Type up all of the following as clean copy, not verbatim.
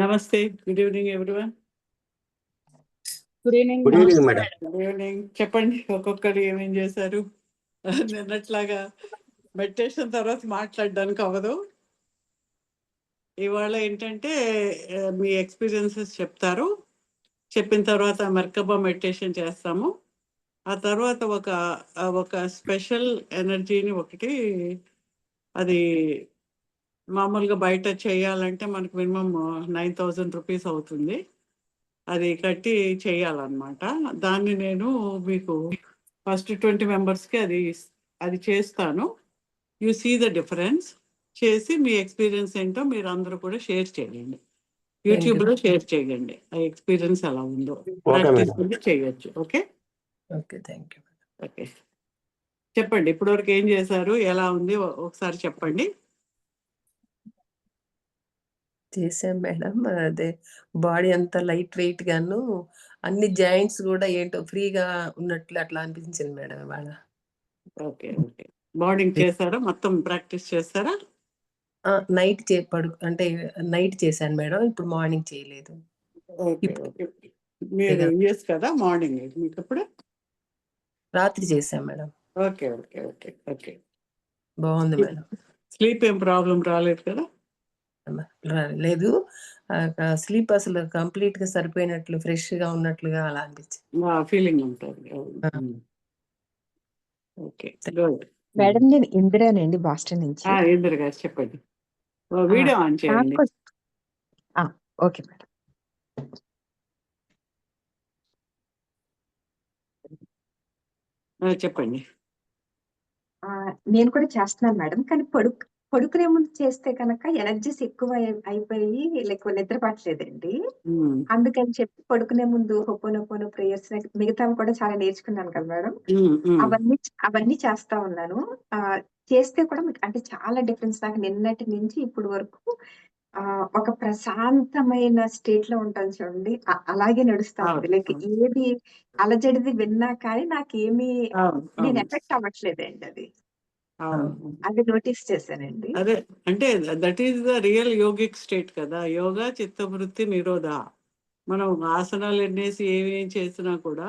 నమస్తే. Good evening everyone. Good evening. Good evening madam. Good evening. చెప్పండి ఒక్కొక్కరు ఏమేం చేశారు? నిన్నట్లాగా మెడిటేషన్ తర్వాత మాట్లాడడానికి అవ్వదు. ఇవాళ ఏంటంటే మీ ఎక్స్పీరియన్సెస్ చెప్తారు. చెప్పిన తర్వాత మర్కబా మెడిటేషన్ చేస్తాము. ఆ తర్వాత ఒక స్పెషల్ ఎనర్జీని ఒకటి అది మామూలుగా బయట చేయాలంటే మనకు మినిమం 9,000 రూపీస్ అవుతుంది. అది కట్టి చేయాలన్నమాట. దాన్ని నేను మీకు ఫస్ట్ 20 మెంబర్స్కి అది చేస్తాను. You see the difference. చేసి మీ ఎక్స్పీరియన్స్ ఏంటో మీరు అందరూ కూడా షేర్ చేయండి. యూట్యూబ్లో షేర్ చేయండి ఆ ఎక్స్పీరియన్స్ ఎలా ఉందో. ప్రాక్టీస్ చేయొచ్చు. Okay okay, thank you. Okay చెప్పండి ఇప్పటివరకు ఏం చేశారు, ఎలా ఉంది ఒకసారి చెప్పండి. చేసాం మేడం. అదే బాడీ అంతా లైట్ వెయిట్ గాను, అన్ని జాయింట్స్ కూడా ఏంటో ఫ్రీగా ఉన్నట్లు అట్లా అనిపించింది మేడం ఇవాళ. ఓకే ఓకే మార్నింగ్ చేశారా, మొత్తం ప్రాక్టీస్ చేస్తారా? నైట్ అంటే నైట్ చేశాను మేడం, ఇప్పుడు మార్నింగ్ చేయలేదు. ఓకే ఓకే మీరు యూఎస్ కదా, మార్నింగ్ మీకు ఇప్పుడు రాత్రి చేశాం madam. Okay okay okay okay బాగుంది మేడం. స్లీప్ ఏం ప్రాబ్లం రాలేదు కదా? లేదు, స్లీప్ అసలు కంప్లీట్ గా సరిపోయినట్లు, ఫ్రెష్ గా ఉన్నట్లుగా అలా అనిపించింది. ఫీలింగ్ ఉంటుంది. ఓకే గుడ్ మేడం, నేను ఇందిరానండి, బాస్టన్ నుంచి. ఇందిర గారు చెప్పండి. వీడియో ఆన్ చేయండి. Okay madam. చెప్పండి. నేను కూడా చేస్తున్నాను మేడం, కానీ పడుకునే ముందు చేస్తే కనుక ఎనర్జీస్ ఎక్కువ అయిపోయి నిద్ర పట్టలేదండి. అందుకని చెప్పి పడుకునే ముందు హొపోనొపోనో ప్రేయర్స్ మిగతావి కూడా చాలా నేర్చుకున్నాను కదా మేడం. అవన్నీ చేస్తా ఉన్నాను. చేస్తే కూడా మీకు అంటే చాలా డిఫరెన్స్. నాకు నిన్నటి నుంచి ఇప్పుడు వరకు ఒక ప్రశాంతమైన స్టేట్ లో ఉంటాను చూడండి, అలాగే నడుస్తా ఉంది. ఏది అలజడిది విన్నా కానీ నాకేమీ నేను ఎఫెక్ట్ అవ్వట్లేదండి. అది నోటీస్ చేశానండి. అదే అంటే that is the real yogic state కదా. యోగా చిత్తవృత్తి నిరోధ. మనం ఆసనాలు ఎన్నేసి ఏమేం చేసినా కూడా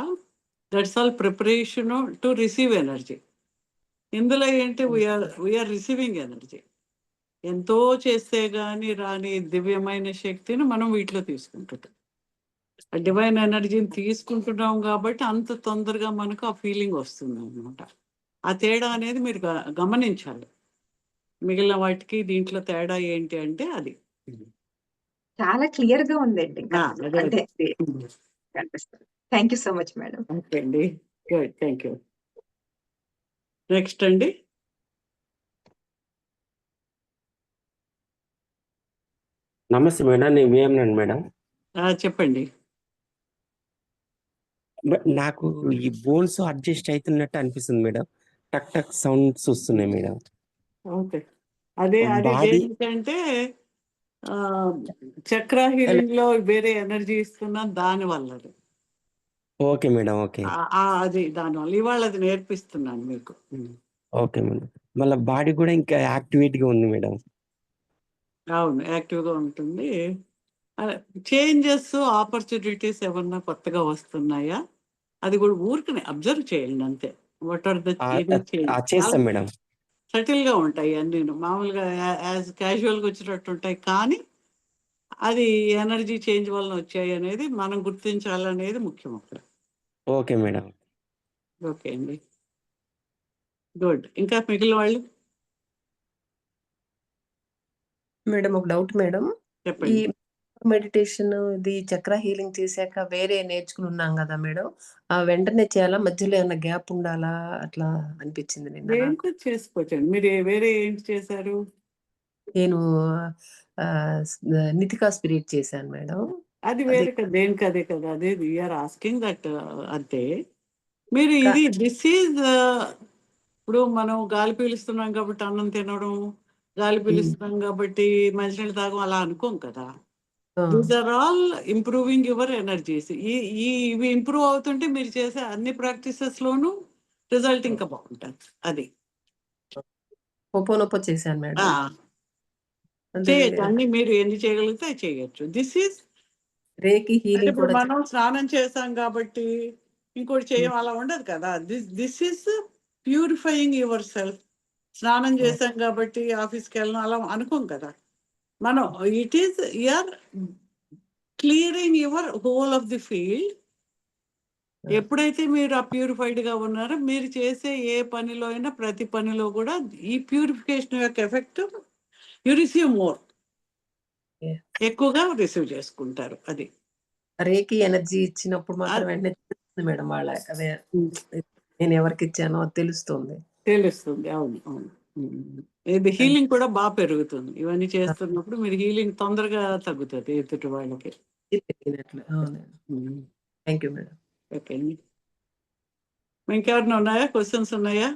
that's all preparation to receive energy. ఇందులో ఏంటి వీఆర్ రిసీవింగ్ ఎనర్జీ. ఎంతో చేస్తే గాని రాని దివ్యమైన శక్తిని మనం వీటిలో తీసుకుంటున్నాం. ఆ డివైన్ ఎనర్జీని తీసుకుంటున్నాం కాబట్టి అంత తొందరగా మనకు ఆ ఫీలింగ్ వస్తుంది అనమాట. ఆ తేడా అనేది మీరు గమనించాలి. మిగిలిన వాటికి దీంట్లో తేడా ఏంటి అంటే అది చాలా క్లియర్ గా ఉందండి. Thank you so much madam. Okay అండి, గుడ్, థ్యాంక్ యూ. నెక్స్ట్ అండి. నమస్తే మేడం, నేను ఏమన్నాను మేడం? చెప్పండి. నాకు ఈ బోన్స్ అడ్జస్ట్ అవుతున్నట్టు అనిపిస్తుంది మేడం. టక్ టక్ సౌండ్స్ వస్తున్నాయి మేడం. ఓకే, అది ఏంటంటే చక్ర హీలింగ్ లో వేరే ఎనర్జీ ఇస్తున్నా దాని వల్ల. Okay madam, okay. అది దానివల్ల ఇవాళ అది నేర్పిస్తున్నాను మీకు. Okay madam. మళ్ళీ బాడీ కూడా ఇంకా యాక్టివేట్ గా ఉంది మేడం. అవును, యాక్టివ్గా ఉంటుంది. చేంజెస్, ఆపర్చునిటీస్ ఏమన్నా కొత్తగా వస్తున్నాయా అది కూడా ఊరికనే అబ్జర్వ్ చేయండి అంతే. వాట్ ఆర్ ద చేస్తాం మేడం. సటిల్ గా ఉంటాయి అన్నీ, మామూలుగా యాజ్ క్యాజువల్గా వచ్చినట్టు ఉంటాయి, కానీ అది ఎనర్జీ చేంజ్ వలన వచ్చాయి అనేది మనం గుర్తించాలనేది ముఖ్యం అక్కడ. Okay madam. ఓకే అండి, గుడ్. ఇంకా మిగిలిన వాళ్ళు మేడం ఒక డౌట్ మేడం. ఈ చెప్పండి. మెడిటేషన్ ఇది చక్ర హీలింగ్ చేశాక వేరే నేర్చుకుని ఉన్నాం కదా మేడం, వెంటనే చేయాలా, మధ్యలో ఏమైనా గ్యాప్ ఉండాలా అట్లా అనిపించింది నిన్న. చేసుకోవచ్చండి. మీరు వేరే ఏంటి చేశారు? నేను నితికా స్పిరిట్ చేశాను మేడం. అది వేరే కదా, దేనికి అదే కదా. అదే వీఆర్ ఆస్కింగ్ దట్. అంతే. మీరు ఇది దిస్ ఈజ్ ఇప్పుడు మనం గాలి పీలుస్తున్నాం కాబట్టి అన్నం తినడం, గాలి పీలుస్తున్నాం కాబట్టి మంచినీళ్ళు తాగం అలా అనుకోం కదా. These are all improving your energies. ఇవి ఇంప్రూవ్ అవుతుంటే మీరు చేసే అన్ని ప్రాక్టీసెస్ లోనూ రిజల్ట్ ఇంకా బాగుంటుంది. అది హొపోనొపో చేశాను మేడం. అంటే చేయొచ్చు, అన్ని మీరు ఎన్ని చేయగలిగితే అవి చేయొచ్చు. దిస్ ఈజ్ రేకి అంటే హీలింగ్ ఇప్పుడు కూడా మనం స్నానం చేసాం కాబట్టి ఇంకోటి చేయం అలా ఉండదు కదా. This is purifying yourself. స్నానం చేసాం కాబట్టి ఆఫీస్కి వెళ్ళడం అలా అనుకోం కదా మనం. It is you're clearing your whole of the field. ఎప్పుడైతే మీరు ఆ ప్యూరిఫైడ్ గా ఉన్నారో మీరు చేసే ఏ పనిలో అయినా ప్రతి పనిలో కూడా ఈ ప్యూరిఫికేషన్ యొక్క ఎఫెక్ట్ యు రిసీవ్ మోర్, ఎక్కువగా రిసీవ్ చేసుకుంటారు. అది రేకి ఎనర్జీ ఇచ్చినప్పుడు మాత్రం వెంటనే తెలుస్తుంది మేడం వాళ్ళ అదే నేను ఎవరికి ఇచ్చానో అది తెలుస్తుంది. తెలుస్తుంది. అవును అవును. ఇది హీలింగ్ కూడా బాగా పెరుగుతుంది. ఇవన్నీ చేస్తున్నప్పుడు మీరు హీలింగ్ తొందరగా తగ్గుతుంది ఎదుటి వాళ్ళకి. Thank you madam. ఓకే అండి. ఇంకెవరైనా ఉన్నాయా, క్వశ్చన్స్ ఉన్నాయా?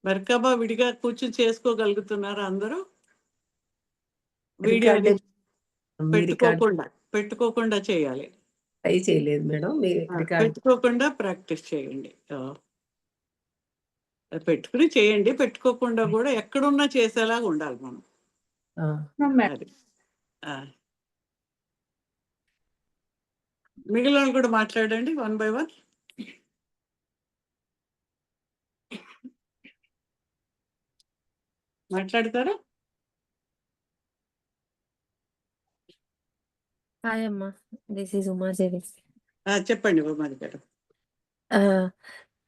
మెర్కబా విడిగా కూర్చొని చేసుకోగలుగుతున్నారా అందరూ? వీడియో అది పెట్టుకోకుండా చేయాలి. ట్రై చేయలేదు మేడం. పెట్టుకోకుండా ప్రాక్టీస్ చేయండి. పెట్టుకుని చేయండి, పెట్టుకోకుండా కూడా ఎక్కడున్నా చేసేలాగా ఉండాలి మనం. అది మిగిలిన వాళ్ళు కూడా మాట్లాడండి 1 by 1. మాట్లాడతారా? హాయ్ అమ్మా, దిస్ ఈజ్ ఉమాదేవి. చెప్పండి ఉమాది గారు.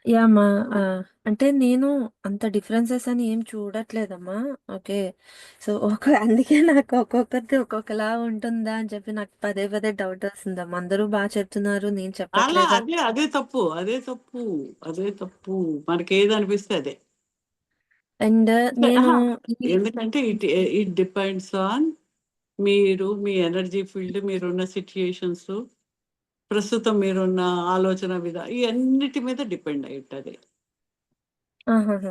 యా అమ్మా, అంటే నేను అంత డిఫరెన్సెస్ అని ఏం చూడట్లేదమ్మా. ఓకే, సో అందుకే నాకు ఒక్కొక్కరిది ఒక్కొక్కలా ఉంటుందా అని చెప్పి నాకు పదే పదే డౌట్ వస్తుందమ్మా. అందరూ బాగా చెప్తున్నారు, నేను అలా చెప్పట్లేదా? అదే తప్పు మనకి ఏది అనిపిస్తే అదే. అండ్ నేను ఎందుకంటే ఇట్ డిపెండ్స్ ఆన్ మీరు, మీ ఎనర్జీ ఫీల్డ్, మీరున్న సిచ్యుయేషన్స్, ప్రస్తుతం మీరున్న ఆలోచన విధానం, ఇవన్నిటి మీద డిపెండ్ అయి ఉంటుంది.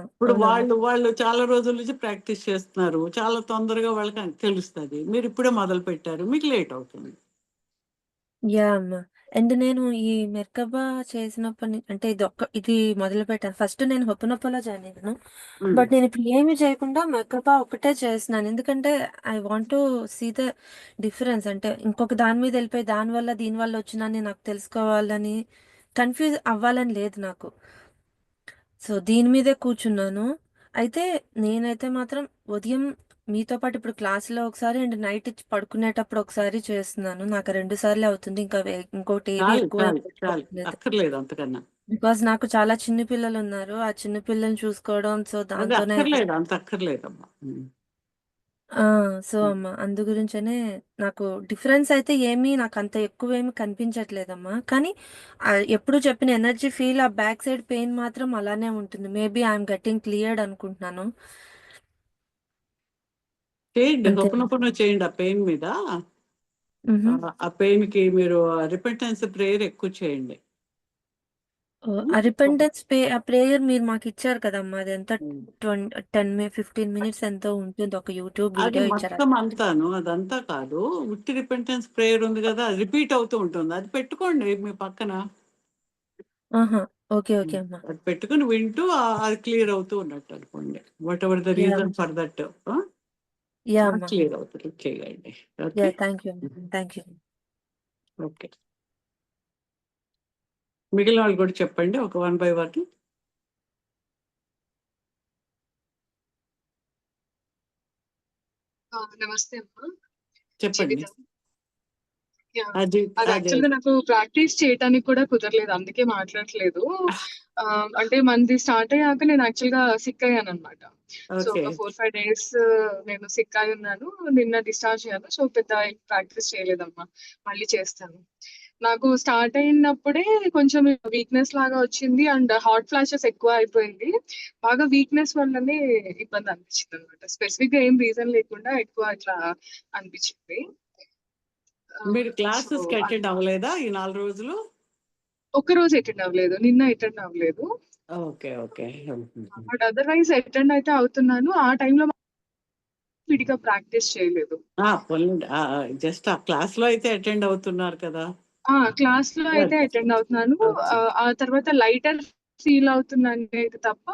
ఇప్పుడు వాళ్ళు చాలా రోజుల నుంచి ప్రాక్టీస్ చేస్తున్నారు, చాలా తొందరగా వాళ్ళకి తెలుస్తుంది. మీరు ఇప్పుడే మొదలు పెట్టారు, మీకు లేట్ అవుతుంది. యా అమ్మా, అండ్ నేను ఈ మెర్కబా చేసినప్పటి అంటే ఇది మొదలు పెట్టాను. ఫస్ట్ నేను హొప్పనొప్పలో జాయిన్ అయ్యాను, బట్ నేను ఇప్పుడు ఏమి చేయకుండా మెర్కబా ఒకటే చేస్తున్నాను. ఎందుకంటే I want to see the difference. అంటే ఇంకొక దాని మీద వెళ్ళిపోయి దానివల్ల దీనివల్ల వచ్చిందని నాకు తెలుసుకోవాలని, కన్ఫ్యూజ్ అవ్వాలని లేదు నాకు. సో దీని మీదే కూర్చున్నాను. అయితే నేనైతే మాత్రం ఉదయం మీతో పాటు ఇప్పుడు క్లాసులో ఒకసారి అండ్ నైట్ పడుకునేటప్పుడు ఒకసారి చేస్తున్నాను. నాకు 2 సార్లే అవుతుంది. ఇంకా ఇంకోటి ఏవి ఎక్కువ అక్కర్లేదు అంతకన్నా. బికాస్ నాకు చాలా చిన్న పిల్లలు ఉన్నారు. ఆ చిన్న పిల్లల్ని చూసుకోవడం, సో దాంతోనే అంత అక్కర్లేదమ్మా. సో అమ్మా, అందు గురించనే నాకు డిఫరెన్స్ అయితే నాకు అంత ఎక్కువ ఏమి కనిపించట్లేదమ్మా. కానీ ఎప్పుడు చెప్పిన ఎనర్జీ ఫీల్, ఆ బ్యాక్ సైడ్ పెయిన్ మాత్రం అలానే ఉంటుంది. మేబీ ఐఎమ్ గెట్టింగ్ క్లియర్డ్ అనుకుంటున్నాను. చేయండి, హొప్పనొప్పనో చేయండి. ఆ పెయిన్ మీద, ఆ పెయిన్ కి మీరు రిపెంటెన్స్ ప్రేయర్ ఎక్కువ చేయండి. రిపెంటెన్స్ ప్రేయర్ మీరు మాకు ఇచ్చారు కదమ్మా, అది ఎంత 10-15 మినిట్స్ ఎంతో ఉంటుంది, ఒక యూట్యూబ్ వీడియో ఇచ్చారు. అంతాను అదంతా కాదు, ఉట్టి రిపెంటెన్స్ ప్రేయర్ ఉంది కదా, రిపీట్ అవుతూ ఉంటుంది. అది పెట్టుకోండి మీ పక్కన. ఓకే ఓకే అమ్మా, అది పెట్టుకుని వింటూ అది క్లియర్ అవుతూ ఉన్నట్టు అనుకోండి. What ever the reason for that clear అవుతుంది. చేయండి. Thank you. ఓకే, మిగిలిన వాళ్ళు కూడా చెప్పండి ఒక 1 by 1. నమస్తే అమ్మా, చెప్పండి. అది యాక్చువల్గా నాకు ప్రాక్టీస్ చేయడానికి కూడా కుదరలేదు, అందుకే మాట్లాడలేదు. అంటే మనది స్టార్ట్ అయ్యాక నేను యాక్చువల్ గా సిక్ అయ్యాను అనమాట. సో ఒక 4-5 days నేను సిక్ అయి ఉన్నాను. నిన్న డిశ్చార్జ్ అయ్యాను. సో పెద్ద ప్రాక్టీస్ చేయలేదమ్మా, మళ్ళీ చేస్తాను. నాకు స్టార్ట్ అయినప్పుడే కొంచెం వీక్నెస్ లాగా వచ్చింది అండ్ హాట్ ఫ్లాషెస్ ఎక్కువ అయిపోయింది. బాగా వీక్నెస్ వల్లనే ఇబ్బంది అనిపించింది అనమాట. స్పెసిఫిక్ గా ఏం రీజన్ లేకుండా ఎక్కువ ఇట్లా అనిపించింది. మీరు క్లాసెస్ కి అటెండ్ అవ్వలేదా ఈ 4 రోజులు? ఒక్క రోజు అటెండ్ అవ్వలేదు, నిన్న అటెండ్ అవ్వలేదు. Okay okay. But otherwise attend అయితే అవుతున్నాను. ఆ టైంలో విడిగా ప్రాక్టీస్ చేయలేదు. జస్ట్ ఆ క్లాస్ లో అయితే అటెండ్ అవుతున్నారు కదా? క్లాస్ లో అయితే అటెండ్ అవుతున్నాను. ఆ తర్వాత లైటర్ ఫీల్ అవుతున్నాను అయితే తప్ప,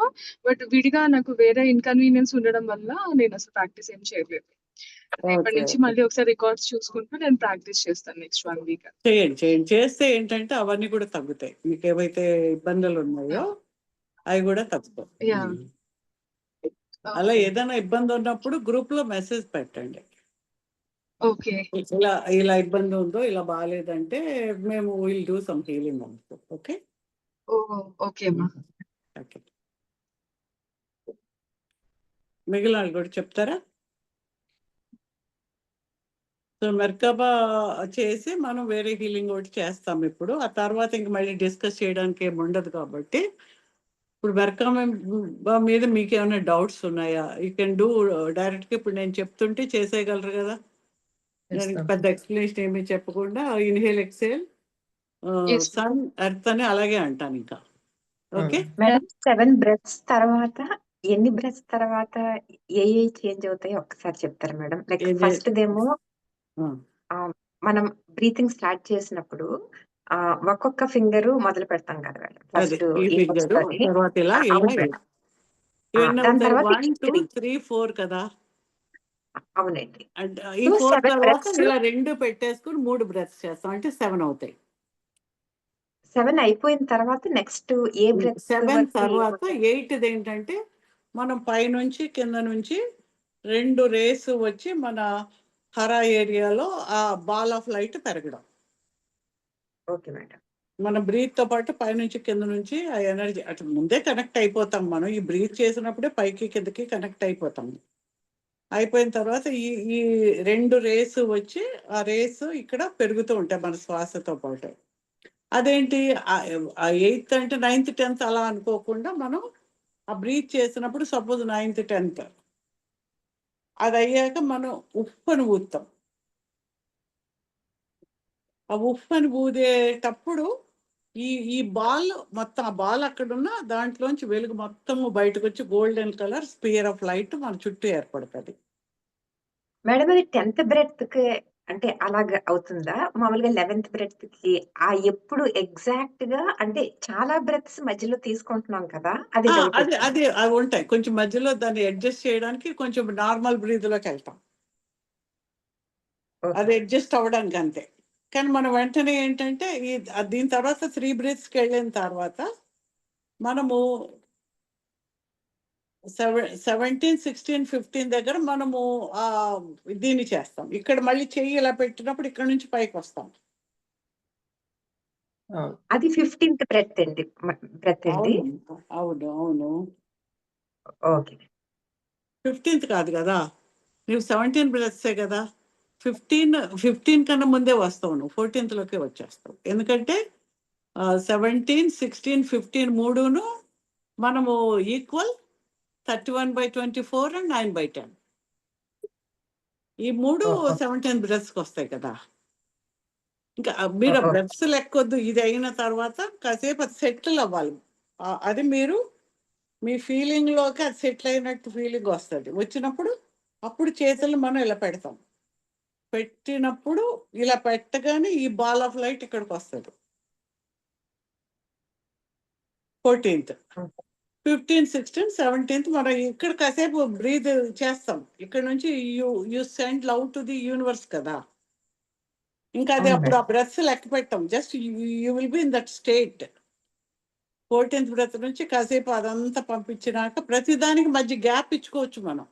బట్ విడిగా నాకు వేరే ఇన్కన్వీనియన్స్ ఉండడం వల్ల నేను అసలు ప్రాక్టీస్ ఏం చేయలేదు. రేపటి నుంచి మళ్ళీ ఒకసారి రికార్డ్స్ చూసుకుంటూ నేను ప్రాక్టీస్ చేస్తాను నెక్స్ట్ 1 వీక్. చేయండి చేస్తే ఏంటంటే అవన్నీ కూడా తగ్గుతాయి. మీకు ఏవైతే ఇబ్బందులు ఉన్నాయో అవి కూడా తగ్గుతాయి. యా అలా ఏదైనా ఇబ్బంది ఉన్నప్పుడు గ్రూప్ లో మెసేజ్ పెట్టండి. ఓకే ఇలా ఇలా ఇబ్బంది ఉందో ఇలా బాగాలేదంటే మేము విల్ డూ సమ్ హీలింగ్ అనుకో. ఓకే ఓకే అమ్మా. ఓకే, మిగిలిన కూడా చెప్తారా? సో మెర్కబా చేసి మనం వేరే హీలింగ్ ఒకటి చేస్తాం ఇప్పుడు. ఆ తర్వాత ఇంక మళ్ళీ డిస్కస్ చేయడానికి ఏమి ఉండదు కాబట్టి ఇప్పుడు మెర్కబా మీద మీకు ఏమైనా డౌట్స్ ఉన్నాయా? యూ కెన్ డూ డైరెక్ట్గా. ఇప్పుడు నేను చెప్తుంటే చేసేయగలరు కదా, దానికి పెద్ద ఎక్స్ప్లెనేషన్ ఏమీ చెప్పకుండా ఇన్హేల్ ఎక్సేల్ సన్ ఎర్త్ అని అలాగే అంటాను ఇంకా. ఓకే మేడం 7 బ్రెత్స్ తర్వాత ఎన్ని బ్రెత్స్ తర్వాత ఏ చేంజ్ అవుతాయో ఒక్కసారి చెప్తారా మేడం? లైక్ ఫస్ట్ దేమో మనం బ్రీతింగ్ స్టార్ట్ చేసినప్పుడు ఒక్కొక్క ఫింగర్ మొదలు పెడతాం కదా మేడం. ఫస్ట్ తర్వాత ఇలా దాని తర్వాత 1 2 3 4 కదా. అవునండి. అంటే ఈ 4 తర్వాత ఇలా 2 పెట్టేసుకుని 3 బ్రెత్స్ చేస్తాం అంటే 7 అవుతాయి. 7 అయిపోయిన తర్వాత నెక్స్ట్ ఏ బ్రెత్ 7 తర్వాత 8 ఏంటంటే మనం పైనుంచి కింద నుంచి 2 రేస్ వచ్చి మన హరా ఏరియాలో ఆ బాల్ ఆఫ్ లైట్ పెరగడం. Okay madam. మన బ్రీత్ తో పాటు పైనుంచి కింద నుంచి ఆ ఎనర్జీ అట్లా ముందే కనెక్ట్ అయిపోతాం. మనం ఈ బ్రీత్ చేసినప్పుడే పైకి కిందకి కనెక్ట్ అయిపోతాం. అయిపోయిన తర్వాత ఈ 2 రేస్ వచ్చి ఆ రేస్ ఇక్కడ పెరుగుతూ ఉంటాయి మన శ్వాసతో పాటు. అదేంటి ఆ 8th అంటే 9th 10th అలా అనుకోకుండా మనం ఆ బ్రీత్ చేసినప్పుడు సపోజ్ 9th 10th అది అయ్యాక మనం ఉప్పని ఊతాం. ఆ ఉప్పని ఊదేటప్పుడు ఈ బాల్ మొత్తం ఆ బాల్ అక్కడున్న దాంట్లోంచి వెలుగు మొత్తము బయటకు వచ్చి golden colour spear of light మన చుట్టూ ఏర్పడుతుంది. మేడం అది 10th బ్రెత్ కి అంటే అలాగా అవుతుందా? మామూలుగా 11th బ్రెత్ కి ఎప్పుడు ఎగ్జాక్ట్ గా అంటే చాలా బ్రెత్స్ మధ్యలో తీసుకుంటున్నాం కదా, అది అది అవి ఉంటాయి. కొంచెం మధ్యలో దాన్ని అడ్జస్ట్ చేయడానికి కొంచెం నార్మల్ బ్రీత్ లోకి వెళ్తాం. అది అడ్జస్ట్ అవ్వడానికి అంతే. కానీ మనం వెంటనే ఏంటంటే దీని తర్వాత 3 బ్రీత్స్కి వెళ్ళిన తర్వాత మనము 17, 16, 15 దగ్గర మనము దీన్ని చేస్తాం. ఇక్కడ మళ్ళీ చెయ్యి ఇలా పెట్టినప్పుడు ఇక్కడ నుంచి పైకి వస్తాం. అది 15th బ్రెత్ అండి. అవును అవును. ఓకే 15th కాదు కదా, నువ్వు 17 బ్రెత్సే కదా. 15 కన్నా ముందే వస్తావు నువ్వు, 14th లోకే వచ్చేస్తావు. ఎందుకంటే 17, 16, 15 మూడును మనము ఈక్వల్ 31/24 అండ్ 9/10 ఈ మూడు 17 బ్రెత్స్కి వస్తాయి కదా. ఇంకా మీరు బ్రెత్స్ లెక్కొద్దు. ఇది అయిన తర్వాత కాసేపు అది సెటిల్ అవ్వాలి. అది మీరు మీ ఫీలింగ్లోకి అది సెటిల్ అయినట్టు ఫీలింగ్ వస్తుంది. వచ్చినప్పుడు అప్పుడు చేతులు మనం ఇలా పెడతాం. పెట్టినప్పుడు ఇలా పెట్టగానే ఈ బాల్ ఆఫ్ లైట్ ఇక్కడికి వస్తుంది. 14th, 15, 16, 17th మనం ఇక్కడ కాసేపు బ్రీత్ చేస్తాం. ఇక్కడ నుంచి you send love to the universe కదా. ఇంకా అది అప్పుడు ఆ బ్రెత్స్ లెక్క పెట్టాం. Just you will be in that state. 14th breath నుంచి కాసేపు అదంతా పంపించినాక ప్రతిదానికి మధ్య గ్యాప్ ఇచ్చుకోవచ్చు మనం.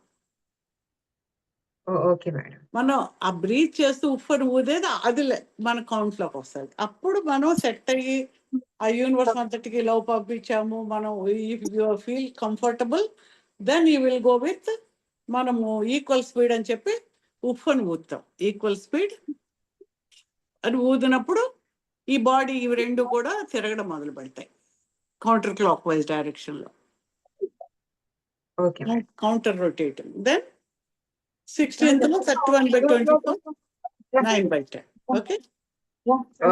Okay madam. మనం ఆ బ్రీత్ చేస్తూ ఉఫ్ఫని ఊదేది అది మన కౌంట్లోకి వస్తుంది. అప్పుడు మనం సెట్ అయ్యి ఆ యూనివర్స్ అంతటికి లవ్ పంపించాము మనం. If you feel comfortable then you will go with మనము ఈక్వల్ స్పీడ్ అని చెప్పి ఉఫ్ఫని ఊదుతాం. ఈక్వల్ స్పీడ్ అని ఊదినప్పుడు ఈ బాడీ ఇవి రెండు కూడా తిరగడం మొదలు పెడతాయి కౌంటర్ క్లాక్ వైజ్ డైరెక్షన్లో. Counter rotating. Then 16th 31/24 9/10. Okay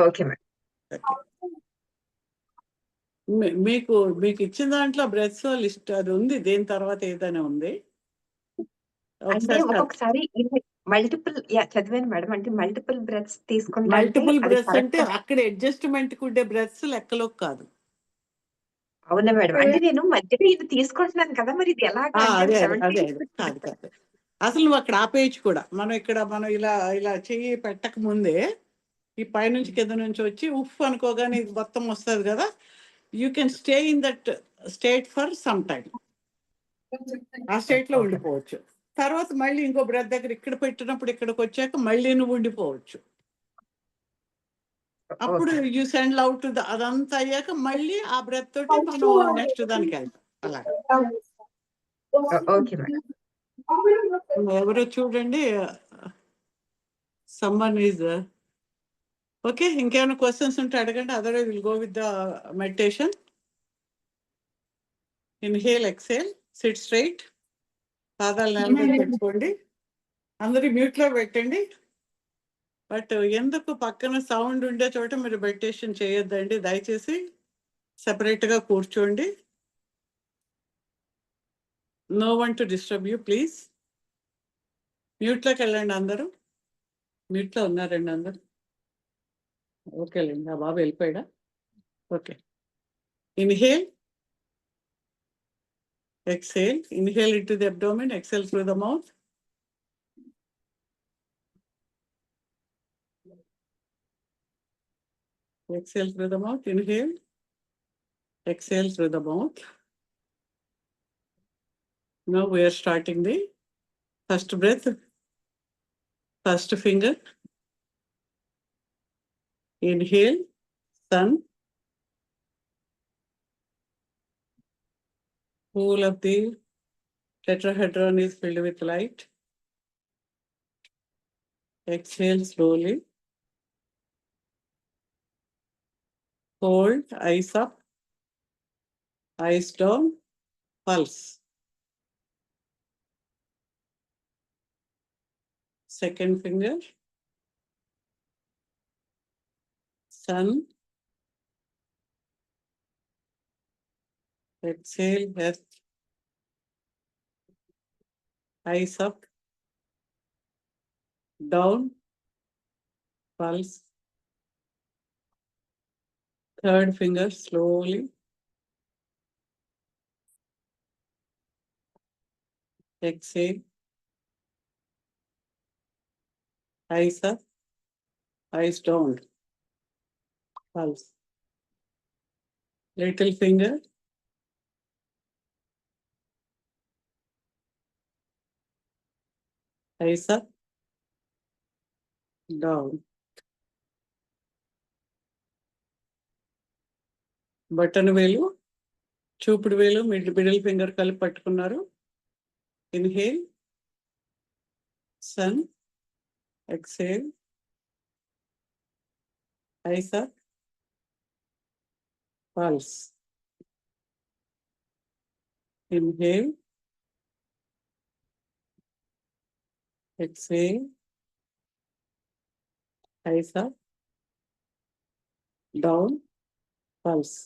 okay madam. మీకు ఇచ్చిన దాంట్లో బ్రెత్స్ లిస్ట్ అది ఉంది. దేని తర్వాత ఏదైనా ఉంది. అంటే ఒక్కొక్కసారి మల్టిపుల్ చదివాను మేడం. అంటే మల్టిపుల్ బ్రెత్స్ తీసుకుంటే మల్టిపుల్ బ్రెత్స్ అంటే అక్కడ అడ్జస్ట్మెంట్ ఉండే బ్రెత్స్ లెక్కలో కాదు. అవునా మేడం. అంటే నేను మధ్యలో ఇది తీసుకుంటున్నాను కదా, మరి ఇది ఎలా? అదే కాదు. అసలు నువ్వు అక్కడ ఆపేయచ్చు కూడా. మనం ఇలా ఇలా చెయ్యి పెట్టక ముందే ఈ పైనుంచి కింద నుంచి వచ్చి ఉఫ్ అనుకోగానే ఇది మొత్తం వస్తుంది కదా. You can stay in that state for some time. ఆ స్టేట్లో ఓకే. ఉండిపోవచ్చు. తర్వాత మళ్ళీ ఇంకో బ్రెత్ దగ్గర ఇక్కడ పెట్టినప్పుడు ఇక్కడికి వచ్చాక మళ్ళీ నువ్వు ఉండిపోవచ్చు. అప్పుడు ఓకే. యూ సెండ్ అవుట్ అదంతా అయ్యాక మళ్ళీ ఆ బ్రెత్ తోటి మనం నెక్స్ట్ దానికి వెళ్తాం. అలాగా ఓకే మేడం. ఎవరో చూడండి, సమ్మన్ ఈజ్ ఓకే. ఇంకేమైనా క్వశ్చన్స్ ఉంటే అడగండి. Otherwise will go with the meditation. Inhale, exhale, SIT straight, పాదాలు నేల మీద పెట్టుకోండి. అందరూ మ్యూట్లో పెట్టండి. బట్ ఎందుకు పక్కన సౌండ్ ఉండే చోట మీరు మెడిటేషన్ చేయొద్దండి దయచేసి. సెపరేట్గా కూర్చోండి. No one to disturb you please. మ్యూట్లోకి వెళ్ళండి అందరూ. మ్యూట్లో ఉన్నారండి అందరూ. ఓకేలేండి. ఆ బాబు వెళ్ళిపోయాడా? Okay. Inhale, exhale. Inhale into the abdomen, exhale through the mouth. Exhale through the mouth. Inhale, exhale through the mouth. Now we are starting the first breath, first finger. Inhale, sun. Whole of the tetrahedron is filled with light. Exhale slowly. Hold, eyes up, eyes down, pulse. Second finger, sun. Exhale, earth. Eyes up, down, pulse. Third finger, slowly. Exhale. Eyes up, eyes down, pulse. Little finger, eyes up, down. Button వేలు, చూపుడు వేలు, middle finger కలిపి పట్టుకున్నారు. Inhale, sun. Exhale, eyes up, pulse. Inhale, exhale, eyes up, down, pulse.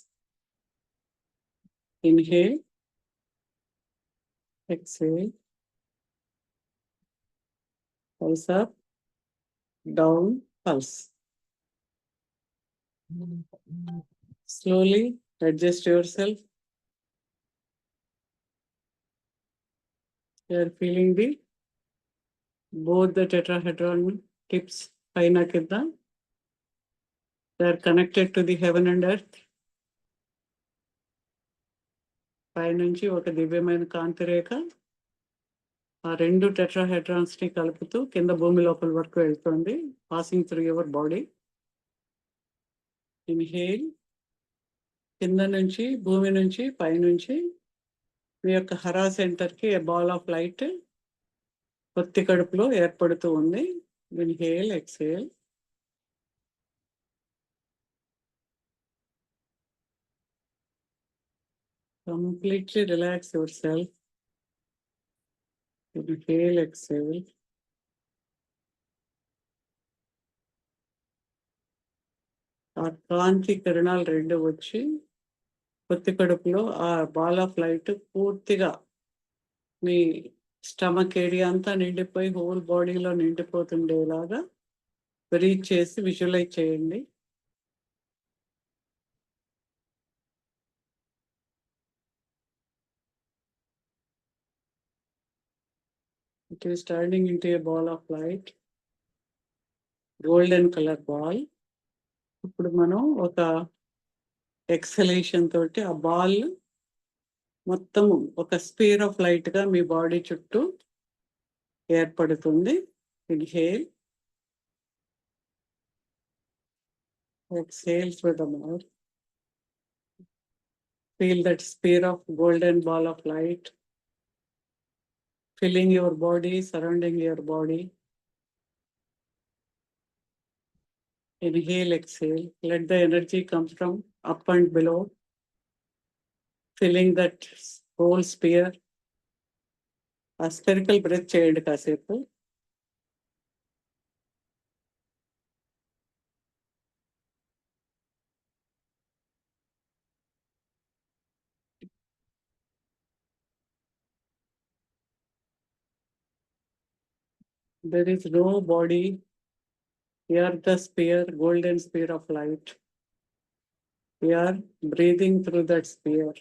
Inhale, exhale, eyes up, down, pulse. Slowly adjust yourself. You are feeling both the tetrahedron tips paina kidda. They are connected to the heaven and earth. పైనుంచి ఒక దివ్యమైన కాంతి రేఖ ఆ రెండు టెట్రాహెడ్రాన్స్ ని కలుపుతూ కింద భూమి లోపల వరకు వెళ్తుంది. Passing through your body. Inhale, కింద నుంచి భూమి నుంచి పైనుంచి మీ యొక్క హరా సెంటర్కి ఏ బాల్ ఆఫ్ లైట్ పొత్తి కడుపులో ఏర్పడుతూ ఉంది. Inhale, exhale. Completely relax yourself. Inhale, exhale. ఆ కాంతి కిరణాలు రెండు వచ్చి పొత్తి కడుపులో ఆ బాల్ ఆఫ్ లైట్ పూర్తిగా మీ స్టమక్ ఏరియా అంతా నిండిపోయి హోల్ బాడీలో నిండిపోతుండేలాగా బ్రీత్ చేసి విజువలైజ్ చేయండి. It is turning into a ball of light, golden color ball. ఇప్పుడు మనం ఒక ఎక్సలేషన్ తోటి ఆ బాల్ మొత్తం ఒక స్పీర్ ఆఫ్ లైట్ గా మీ బాడీ చుట్టూ ఏర్పడుతుంది. Inhale, exhale through the mouth. Feel that sphere of golden ball of light filling your body, surrounding your body. Inhale, exhale. Let the energy come from up and below, filling that whole sphere. A spherical breath చేయండి కాసేపు. There is no body. We are the sphere, golden sphere of light. We are breathing through that sphere.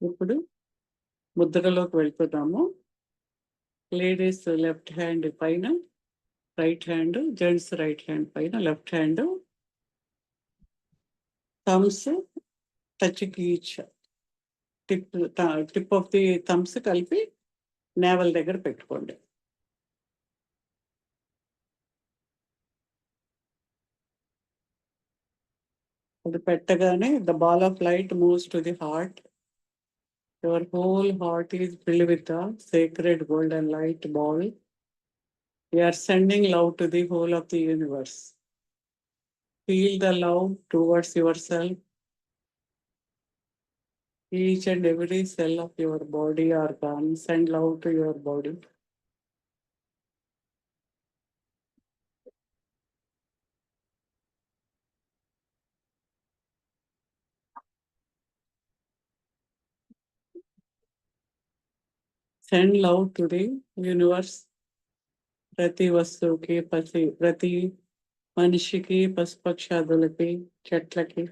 ఇప్పుడు ముద్రలోకి వెళ్తున్నాము. Ladies left hand పైన, right hand, gents right hand పైన, left hand, thumbs touching each, tip of the thumbs కలిపి navel దగ్గర పెట్టుకోండి. అది పెట్టగానే the ball of light moves to the heart. Your whole heart is filled with the sacred golden light ball. We are sending love to the whole of the universe. Feel the love towards yourself. Each and every cell of your body organ, send love to your body. Send love to the universe. ప్రతి వస్తువుకి, ప్రతి మనిషికి, పశుపక్షాదులకి, చెట్లకి,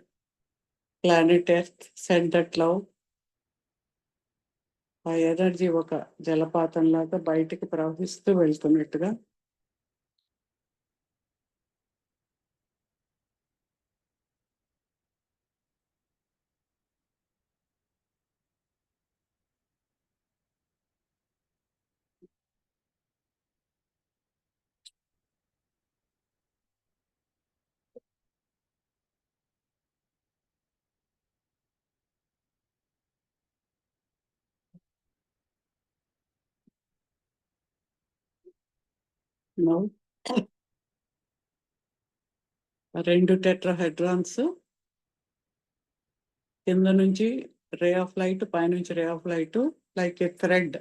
planet earth, send that love. ఆ energy ఒక జలపాతం లాగా బయటికి ప్రవహిస్తూ వెళ్తున్నట్టుగా. Now, 2 టెట్రాహెడ్రాన్స్ కింద నుంచి రే ఆఫ్ లైట్, పైనుంచి ray of light, like a thread.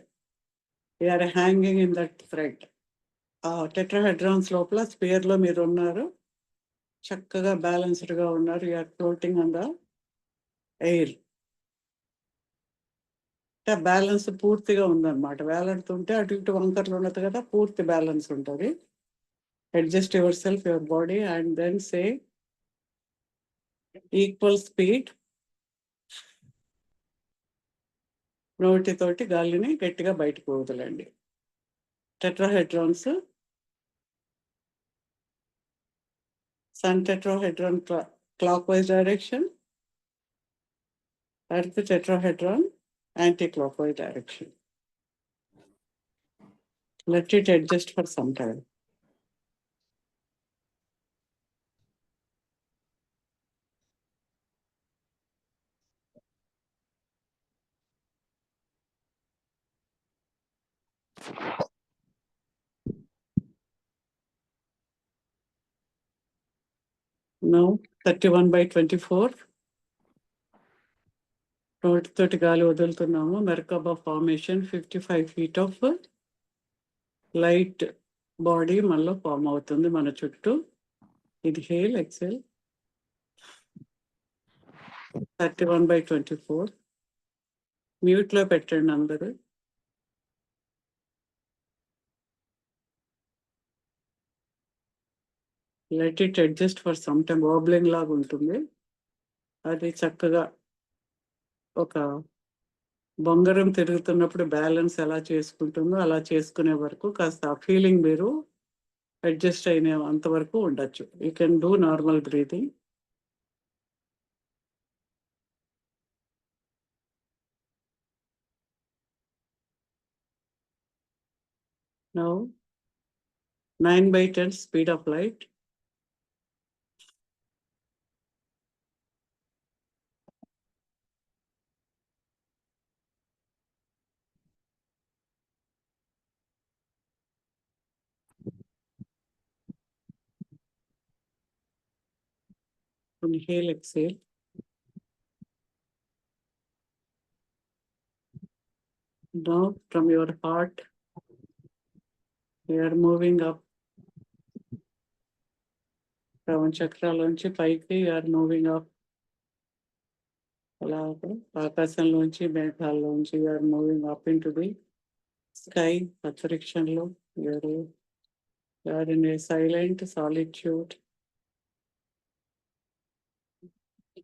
We're hanging in that thread. ఆ టెట్రాహెడ్రాన్స్ లోపల స్పియర్ లో మీరు ఉన్నారు, చక్కగా బ్యాలెన్స్డ్ గా ఉన్నారు. You're floating on the air. Balance పూర్తిగా ఉందన్నమాట. వేలాడుతుంటే అటు ఇటు వంకర్లు ఉన్నది కదా, పూర్తి బ్యాలెన్స్ ఉంటుంది. Adjust yourself, your body, and then say equal speed. నోటితోటి గాలిని గట్టిగా బయటకు వదలండి. Tetrahedrons, sun tetrahedron clockwise direction, earth tetrahedron anti-clockwise direction. Let it adjust for some time. Now 31/24. నోటితోటి గాలి వదులుతున్నాము. Merkaba formation 55 feet of light body మనలో form అవుతుంది మన చుట్టూ. Inhale, exhale. 31/24. మ్యూట్ లో పెట్టండి అందరూ. Let it adjust for some time, wobbling లాగా ఉంటుంది. అది చక్కగా ఒక బొంగరం తిరుగుతున్నప్పుడు బ్యాలెన్స్ ఎలా చేసుకుంటుందో అలా చేసుకునే వరకు కాస్త ఆ ఫీలింగ్ మీరు అడ్జస్ట్ అయిన అంతవరకు ఉండొచ్చు. You can do normal breathing. Now 9/10 speed of light. Inhale, exhale. Now from your heart, you are moving up. From చక్రాలోంచి పైకి you are moving up. అలాగే ఆకాశంలోంచి మేఘాల్లోంచి you are moving up into the sky. అంతరిక్షంలో you are in a silent solitude,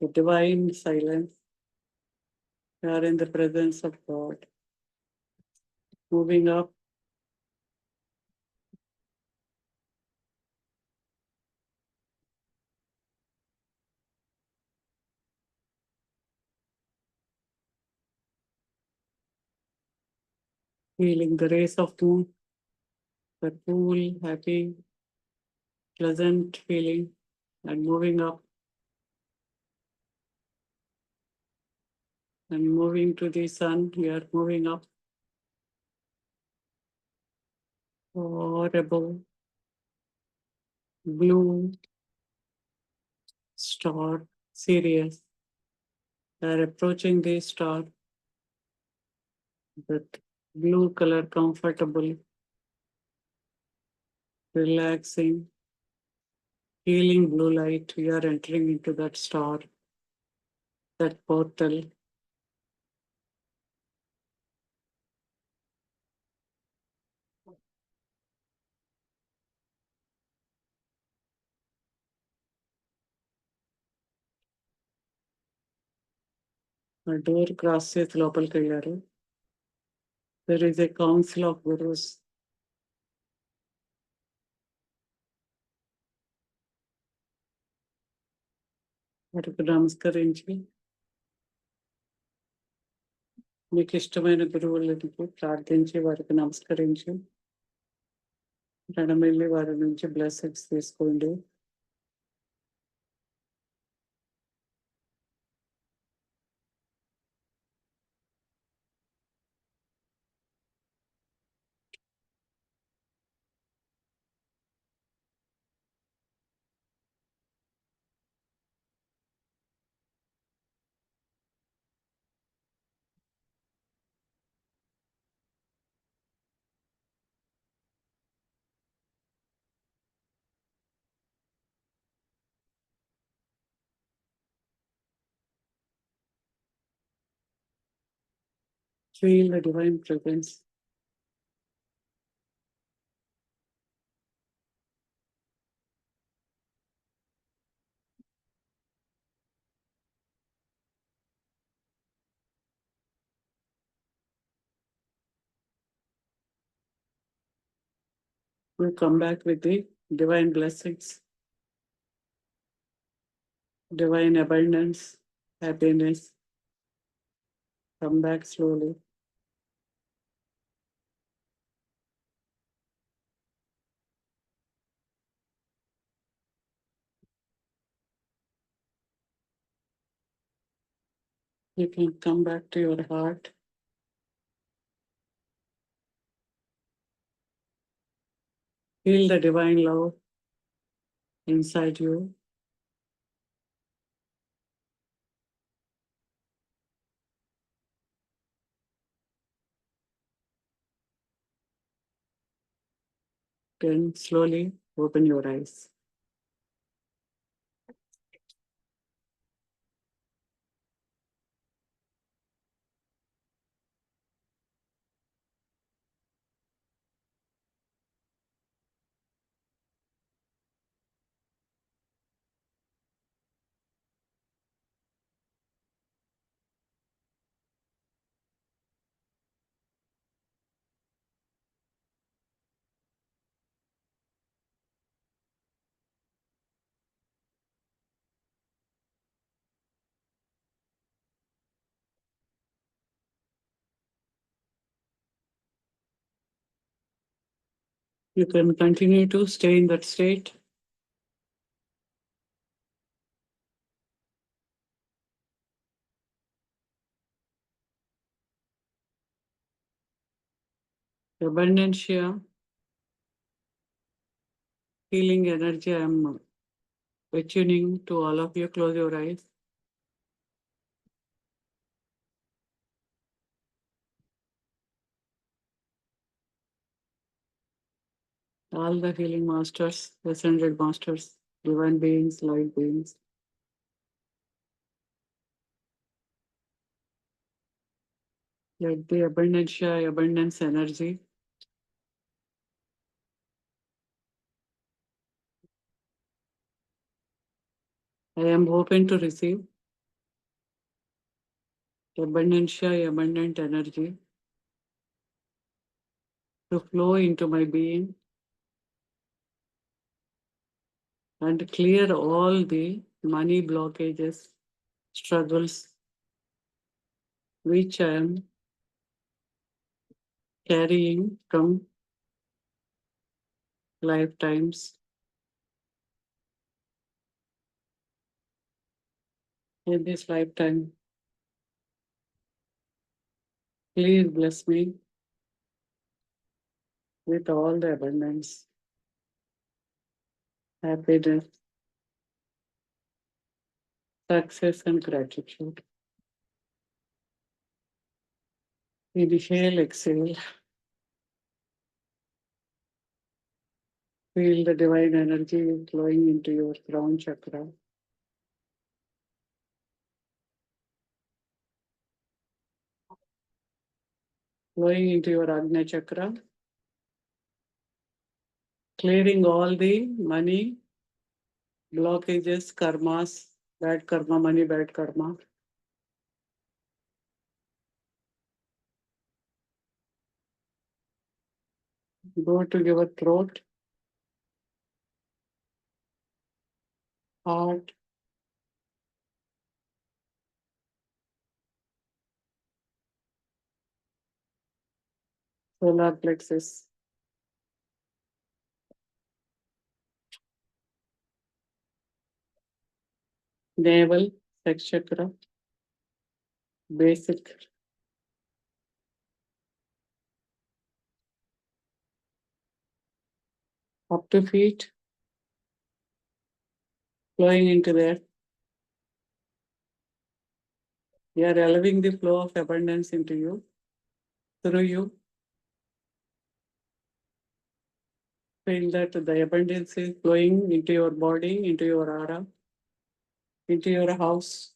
a divine silence. You are in the presence of God. Moving up. Feeling the rays of moon, the cool, happy, pleasant feeling, and moving up and moving to the sun. We are moving up or above blue star, Sirius. We are approaching the star, that blue color, comfortable, relaxing, healing blue light. We are entering into that star, that portal. A door cross చేసి లోపలికి వెళ్ళారు. There is a council of gurus. వారికి నమస్కరించి మీకు ఇష్టమైన గురువులకు ప్రార్థించి వారికి నమస్కరించి రణమెల్లి వారి నుంచి బ్లెస్సింగ్స్ తీసుకోండి. Feel the divine presence. We come back with the divine blessings, divine abundance, happiness. Come back slowly. You can come back to your heart. Feel the divine love inside you. Then slowly open your eyes. You can continue to stay in that state. Abundancia, healing energy, I am attuning to all of you. Close your eyes. All the healing masters, ascended masters, divine beings, light beings. Let the abundancia, abundance energy I am open to receive. Abundancia, abundant energy to flow into my being and clear all the money blockages, struggles, which I am carrying from lifetimes. In this lifetime, please bless me with all the abundance, happiness, success, and gratitude. Inhale, exhale. Feel the divine energy flowing into your crown chakra. Flowing into your Ajna chakra. Clearing all the money, blockages, karmas, bad karma, money, bad karma. Go to your throat, heart, solar plexus, navel, sex chakra, basic, up to feet, flowing into there. You are allowing the flow of abundance into you, through you. Feel that the abundance is flowing into your body, into your aura, into your house.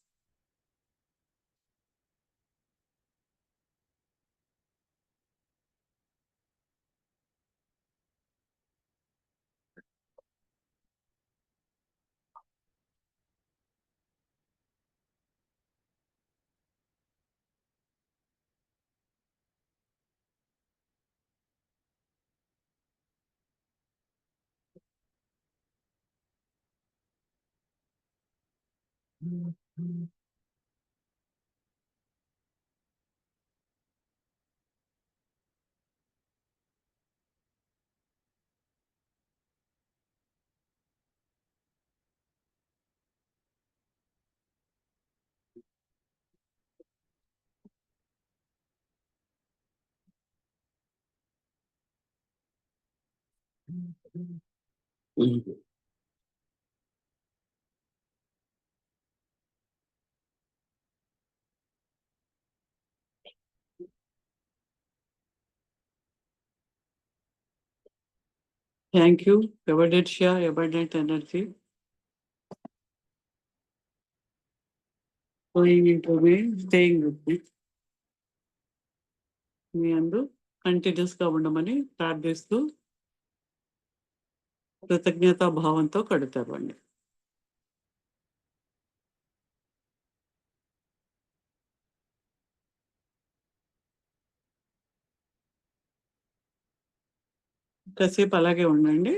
Thank you, abundancia, abundant energy. Going into me, staying with me. మీ అందు continuous గా ఉండమని ప్రార్థిస్తూ కృతజ్ఞతా భావంతో కడుతామండి. కాసేపు అలాగే ఉండండి.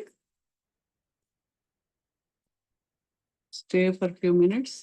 Stay for few minutes.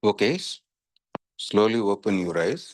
Okay, slowly open your eyes.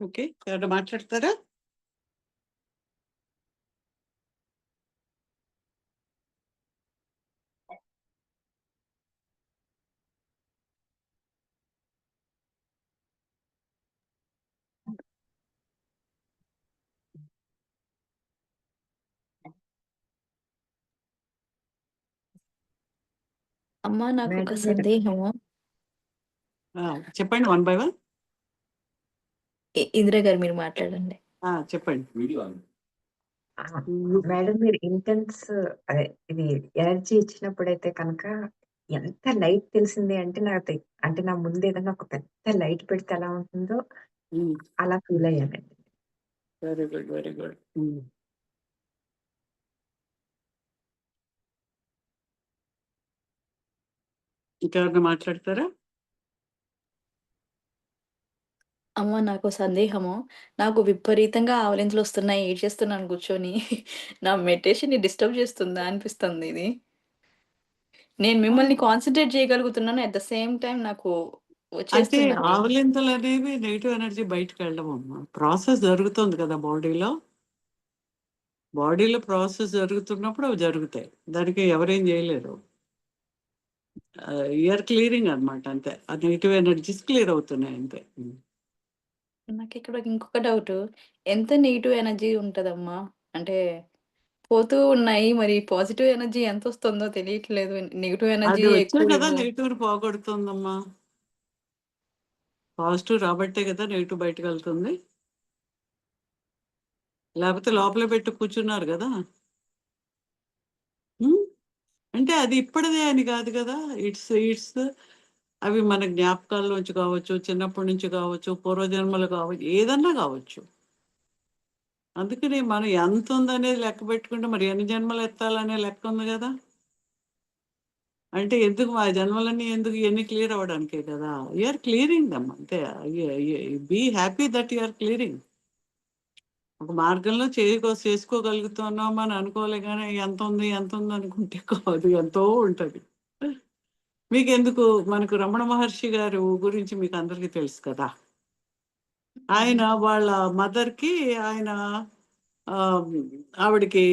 Okay, ఎవరైనా మాట్లాడతారా? అమ్మా నాకు ఒక మేడం మీరు సందేహము. చెప్పండి, 1 by 1. ఇందిరా గారు మీరు మాట్లాడండి. చెప్పండి. ఆ, మేడం మీరు ఇంటెన్స్ అదే ఇది ఎనర్జీ ఇచ్చినప్పుడైతే కనుక ఎంత లైట్ తెలిసింది అంటే అంటే నా ముందు ఏదైనా ఒక పెద్ద లైట్ పెడితే ఎలా ఉంటుందో అలా ఫీల్ అయ్యానండి. Very good, very good. ఇంకెవరైనా మాట్లాడతారా? అమ్మ నాకు సందేహము. నాకు విపరీతంగా ఆవలింతలు వస్తున్నాయి. ఏడ్చేస్తున్నాను కూర్చొని. నా మెడిటేషన్‌ని డిస్టర్బ్ చేస్తుందా అనిపిస్తుంది ఇది. నేను మిమ్మల్ని కాన్సంట్రేట్ చేయగలుగుతున్నాను. అట్ ద సేమ్ టైమ్ నాకు అంటే వచ్చేస్తుందండి. ఆవలింతలు అనేవి నెగిటివ్ ఎనర్జీ బయటకు వెళ్ళడం అమ్మా. ప్రాసెస్ జరుగుతుంది కదా బాడీలో. బాడీలో ప్రాసెస్ జరుగుతున్నప్పుడు అవి జరుగుతాయి. దానికి ఎవరేం చేయలేరు. ఇయర్ క్లియరింగ్ అన్నమాట అంతే. ఆ నెగిటివ్ ఎనర్జీస్ క్లియర్ అవుతున్నాయి అంతే. నాకిక్కడ ఇంకొక డౌటు. ఎంత నెగెటివ్ ఎనర్జీ ఉంటదమ్మా? అంటే పోతూ ఉన్నాయి. మరి పాజిటివ్ ఎనర్జీ ఎంతొస్తుందో తెలియట్లేదు. నెగెటివ్ అది ఎనర్జీ వచ్చే ఎక్కువ కదా ఇవ్వు. నెగిటివ్ పోగొడుతుందమ్మా. పాజిటివ్ రాబట్టే కదా నెగిటివ్ బయటకు వెళ్తుంది. లేకపోతే లోపలే పెట్టి కూర్చున్నారు కదా. అంటే అది ఇప్పటిదే అని కాదు కదా. ఇట్స్ ఇట్స్ అవి మన జ్ఞాపకాల్లోంచి కావచ్చు, చిన్నప్పటి నుంచి కావచ్చు, పూర్వజన్మలు కావచ్చు, ఏదన్నా కావచ్చు. అందుకని మనం ఎంత ఉందనేది లెక్క పెట్టుకుంటే మరి ఎన్ని జన్మలు ఎత్తాలనే లెక్క ఉంది కదా. అంటే ఎందుకు ఆ జన్మలన్నీ ఎందుకు ఇవన్నీ క్లియర్ అవ్వడానికే కదా. యూఆర్ క్లియరింగ్ దమ్ అంతే. Be happy that you're clearing. ఒక మార్గంలో చేసుకోగలుగుతున్నాం అని అనుకోలే, కానీ ఎంత ఉంది అనుకుంటే కాదు, ఎంతో ఉంటుంది. మీకెందుకు, మనకు రమణ మహర్షి గారు గురించి మీకు అందరికీ తెలుసు కదా. ఆయన వాళ్ళ మదర్కి ఆయన ఆవిడకి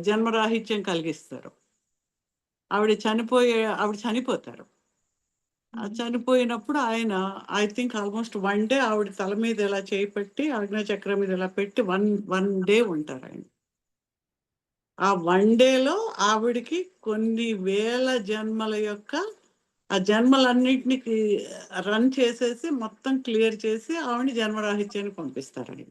జన్మరాహిత్యం కలిగిస్తారు. ఆవిడ చనిపోతారు. చనిపోయినప్పుడు ఆయన ఐ థింక్ ఆల్మోస్ట్ 1 డే ఆవిడ తల మీద ఇలా చేయి పెట్టి ఆజ్ఞా చక్రం మీద ఇలా పెట్టి వన్ డే ఉంటారు ఆయన. ఆ 1 డేలో ఆవిడికి కొన్ని వేల జన్మల యొక్క ఆ జన్మలన్నిటినీ రన్ చేసేసి మొత్తం క్లియర్ చేసి ఆవిడని జన్మరాహిత్యాన్ని పంపిస్తారు ఆయన.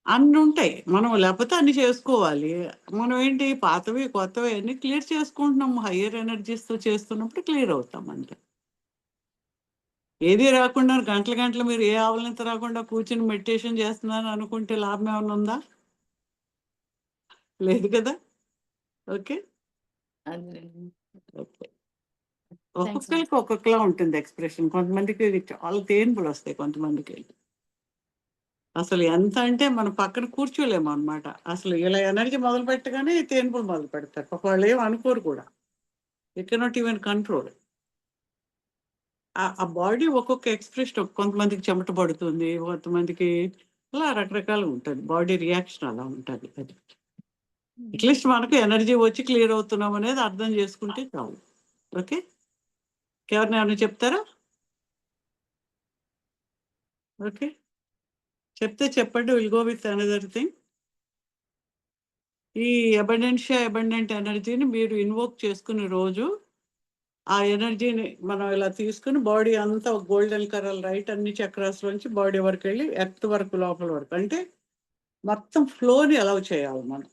అన్ని ఉంటాయి. మనం లేకపోతే అన్ని చేసుకోవాలి. మనం ఏంటి పాతవి, కొత్తవి అన్నీ క్లియర్ చేసుకుంటున్నాము. హయ్యర్ ఎనర్జీస్‌తో చేస్తున్నప్పుడు క్లియర్ అవుతాం అంతే. ఏది రాకుండా గంటలు గంటలు మీరు ఏ ఆవలింత రాకుండా కూర్చొని మెడిటేషన్ చేస్తున్నాను అనుకుంటే లాభం ఏమైనా ఉందా? లేదు కదా! ఓకే. అదేనండి. ఓకే. థ్యాంక్స్ అమ్మ. ఒక్కొక్కరికి ఒక్కొక్కలా ఉంటుంది ఎక్స్‌ప్రెషన్. కొంతమందికి చాలా తేన్పులొస్తాయి కొంతమందికి. అసలు ఎంత అంటే మనం పక్కన కూర్చోలేము అనమాట. అసలు ఇలా ఎనర్జీ మొదలుపెట్టగానే తేన్పులు మొదలుపెడతారు. పాపం వాళ్ళేం అనుకోరు కూడా. You cannot even control. ఆ బాడీ ఒక్కొక్క ఎక్స్‌ప్రెషన్ కొంతమందికి చెమట పడుతుంది. కొంతమందికి అలా రకరకాలుగా ఉంటది. బాడీ రియాక్షన్ అలా ఉంటది. అది. అట్‌లీస్ట్ మనకు ఎనర్జీ వచ్చి క్లియర్ అవుతున్నాం అనేది అర్థం చేసుకుంటే చాలు. ఓకే. ఇంకెవరైనా ఏమైనా చెప్తారా? ఓకే. చెప్తే చెప్పండి. Will go with another thing. ఈ అబండెంట్ ఎనర్జీని మీరు ఇన్వోక్ చేసుకునే రోజు ఆ ఎనర్జీని మనం ఇలా తీసుకుని బాడీ అంతా గోల్డెన్ కలర్ రైట్ అన్ని చక్రాస్ నుంచి బాడీ వరకు వెళ్ళి ఎర్త్ వరకు లోపల వరకు అంటే మొత్తం ఫ్లోని అలౌ చేయాలి మనం.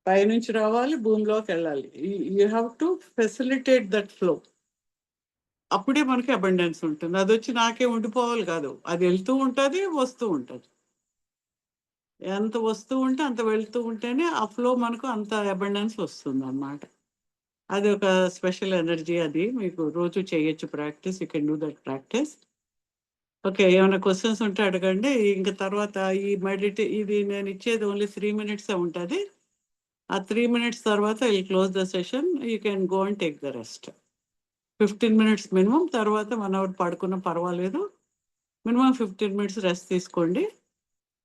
పైనుంచి రావాలి, భూమిలోకి వెళ్ళాలి. You have to facilitate that flow. అప్పుడే మనకి అబండెన్స్ ఉంటుంది. అది వచ్చి నాకే ఉండిపోవాలి కాదు. అది వెళ్తూ ఉంటుంది, వస్తూ ఉంటుంది. ఎంత వస్తూ ఉంటే అంత వెళ్తూ ఉంటేనే ఆ ఫ్లో మనకు అంత అబండెన్స్ వస్తుంది అన్నమాట. అది ఒక స్పెషల్ ఎనర్జీ. అది మీకు రోజు చేయొచ్చు practice. You can do that practice. Okay. ఏమైనా క్వశ్చన్స్ ఉంటే అడగండి. ఇంక తర్వాత ఈ ఇది నేను ఇచ్చేది ఓన్లీ 3 మినిట్సే ఉంటుంది. ఆ 3 మినిట్స్ తర్వాత I will close the session. You can go and take the rest. 15 minutes minimum. తర్వాత 1 అవర్ పడుకున్నా పర్వాలేదు. మినిమం 15 మినిట్స్ రెస్ట్ తీసుకోండి.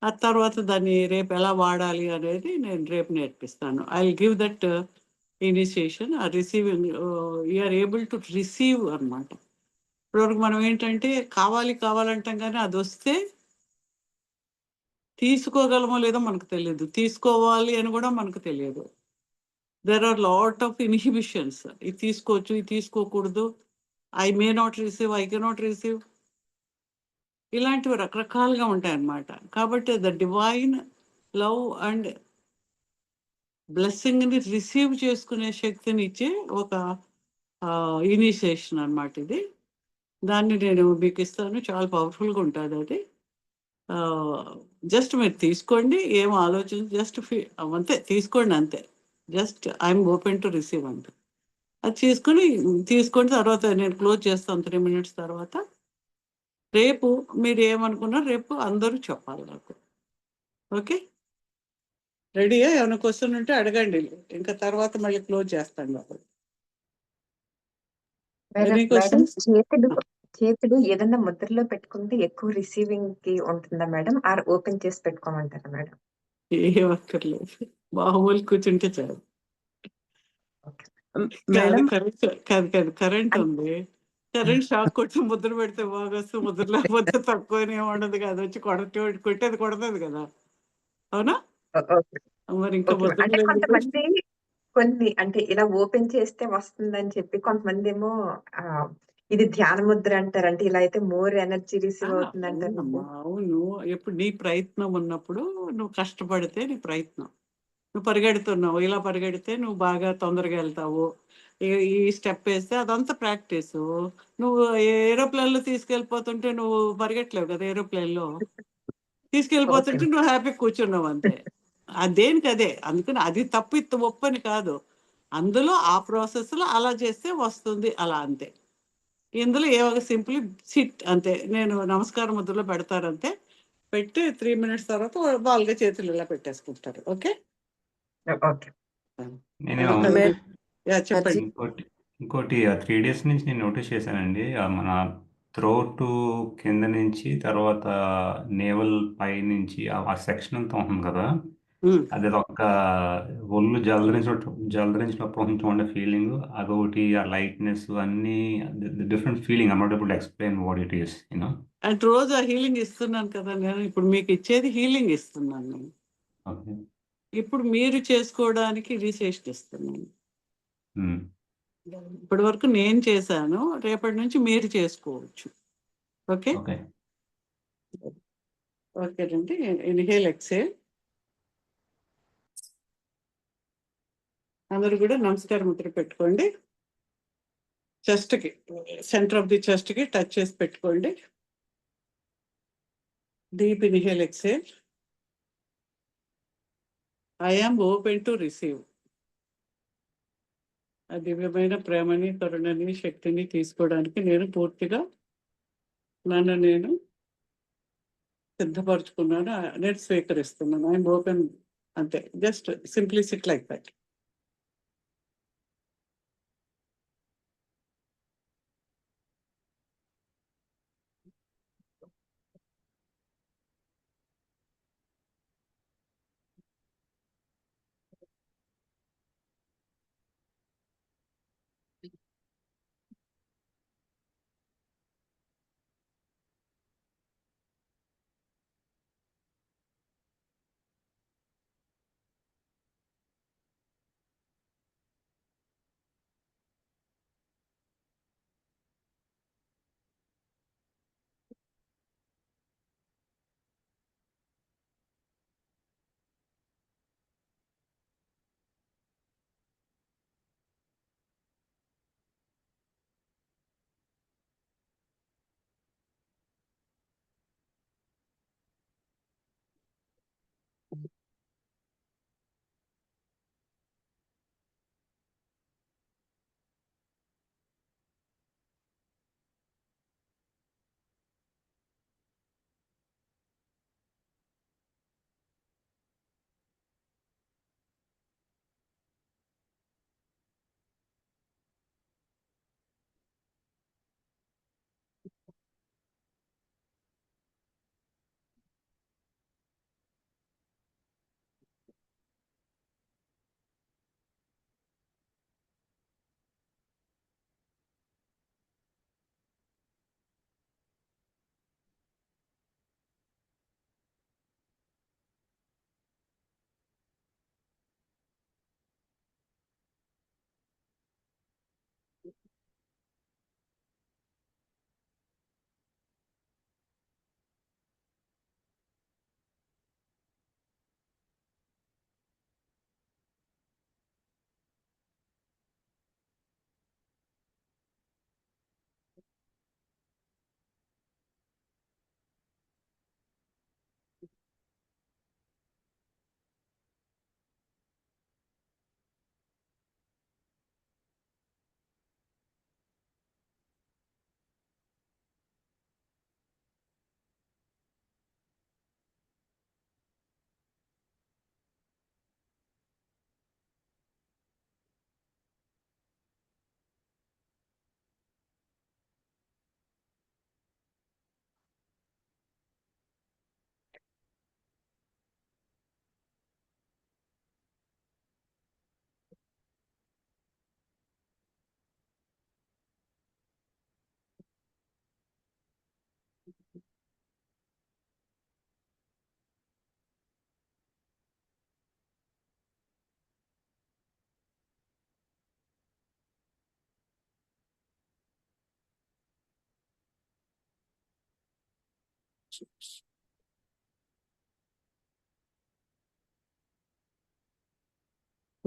ఆ తర్వాత దాన్ని రేపు ఎలా వాడాలి అనేది నేను రేపు నేర్పిస్తాను. I will give that initiation. ఆ receiving you are able to receive అనమాట. ఇప్పటివరకు మనం ఏంటంటే కావాలంటాం కానీ అది వస్తే తీసుకోగలమో లేదో మనకు తెలియదు. తీసుకోవాలి అని కూడా మనకు తెలియదు. There are lot of inhibitions. ఇది తీసుకోవచ్చు, ఇది తీసుకోకూడదు. I may not receive, I cannot receive. ఇలాంటివి రకరకాలుగా ఉంటాయన్నమాట. కాబట్టి ద డివైన్ లవ్ అండ్ బ్లెస్సింగ్ని రిసీవ్ చేసుకునే శక్తిని ఇచ్చే ఒక ఇనిషియేషన్ అన్నమాట ఇది. దాన్ని నేను మీకు ఇస్తాను. చాలా పవర్ఫుల్గా ఉంటుంది అది. జస్ట్ మీరు తీసుకోండి, ఏం ఆలోచించి జస్ట్ అంతే తీసుకోండి అంతే. Just I'm open to receive అంతే. అది తీసుకొని తర్వాత నేను క్లోజ్ చేస్తాను 3 మినిట్స్ తర్వాత. రేపు మీరు ఏమనుకున్నారు రేపు అందరూ చెప్పాలి నాకు. ఓకే. రెడీయా? ఏమైనా క్వశ్చన్ ఉంటే అడగండి. ఇంకా తర్వాత మళ్ళీ క్లోజ్ చేస్తాను బాబు. Madam any questions? చేతులు ఏదన్నా ముద్రలో పెట్టుకుంటే ఎక్కువ రిసీవింగ్ కి ఉంటుందా మేడం? ఆర్ ఓపెన్ చేసి పెట్టుకోమంటారా మేడం? ఏం అక్కర్లేదు. మామూలు కూర్చుంటే చాలు. మేడం కాదు కరెంట్ ఉంది. కరెంట్ షాక్ కొట్టి ముద్ర పెడితే బాగా వస్తుంది. ముద్ర లేకపోతే తక్కువనే ఉండదు కదా. వచ్చి కొట్టేది కొడుతుంది కదా. అవునా? ఓకే. మరి ఇంకా ఓకే. ముద్ర అంటే లేదు. కొంతమంది అంటే ఇలా ఓపెన్ చేస్తే వస్తుందని చెప్పి కొంతమందేమో ఇది ధ్యాన ముద్ర అంటారు. అంటే ఇలా అయితే మోర్ ఎనర్జీ రిసీవ్ అవుతుందంటారు. అవునమ్మా, అవును. ఎప్పుడు నీ ప్రయత్నం ఉన్నప్పుడు నువ్వు కష్టపడితే నీ ప్రయత్నం. నువ్వు పరిగెడుతున్నావు, ఇలా పరిగెడితే నువ్వు బాగా తొందరగా వెళ్తావు. ఈ స్టెప్ వేస్తే అదంతా ప్రాక్టీసు. నువ్వు ఏరోప్లేన్లో తీసుకెళ్ళిపోతుంటే నువ్వు పరిగెట్టలేవు కదా. ఏరోప్లేన్లో తీసుకెళ్ళిపోతుంటే నువ్వు హ్యాపీగా కూర్చున్నావు అంతే. దేనికి అదే. అందుకని అది తప్పు ఒప్పని కాదు. అందులో ఆ ప్రాసెస్లో అలా చేస్తే వస్తుంది అలా అంతే. ఇందులో సింపుల్లీ సిట్ అంతే. నేను నమస్కారం ముద్రలో పెడతారంతే. పెట్టి 3 మినిట్స్ తర్వాత వాళ్ళగా చేతులు ఇలా పెట్టేసుకుంటారు. ఓకే. ఓకే. నేను చెప్పండి. ఇంకోటి 3 డేస్ నుంచి నేను నోటీస్ చేశానండి. మన థ్రోట్ కింద నుంచి తర్వాత నేవల్ పై నుంచి ఆ సెక్షన్ అంతా ఉంటుంది కదా. అది ఒక ఒళ్ళు జలధరించినప్పుడు కొంచెం ఉండే ఫీలింగ్ అదొకటి. ఆ లైట్నెస్ అన్నీ different feeling. I'm not able to explain what it is you know. అంటే రోజు ఆ హీలింగ్ ఇస్తున్నాను కదా. నేను ఇప్పుడు మీకు ఇచ్చేది హీలింగ్ ఇస్తున్నాను నేను. ఓకే. ఇప్పుడు మీరు చేసుకోవడానికి రిజిస్ట్రేషన్ ఇస్తున్నాను. ఇప్పటి వరకు నేను చేశాను. రేపటి నుంచి మీరు చేసుకోవచ్చు. ఓకే. ఓకే. ఓకేనండి. Inhale, exhale. అందరూ కూడా నమస్కార ముద్ర పెట్టుకోండి. చెస్ట్కి, సెంటర్ ఆఫ్ ది చెస్ట్కి టచ్ చేసి పెట్టుకోండి. Deep inhale, exhale. I am open to receive. ఆ దివ్యమైన ప్రేమని, కరుణని, శక్తిని తీసుకోవడానికి నేను పూర్తిగా నన్ను నేను సిద్ధపరచుకున్నాను, నేను స్వీకరిస్తున్నాను. I'm open. అంతే, just simply sit like that.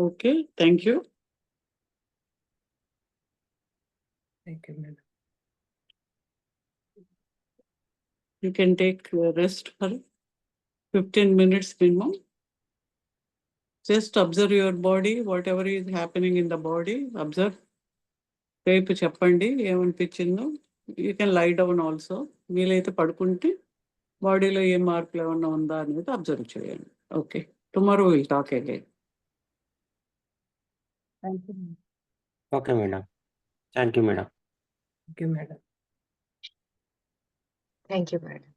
Okay, thank you. Thank you madam. You can take rest for 15 minutes minimum. Just observe your body, whatever is happening in the body, observe. రేపు చెప్పండి ఏమనిపించిందో. You can lie down also. వీలైతే పడుకుంటే బాడీలో ఏ మార్పులు ఏమన్నా ఉందా అనేది అబ్జర్వ్ చేయండి. Okay, tomorrow will talk again. Thank you. Okay madam. Thank you madam. Thank you madam. Thank you madam.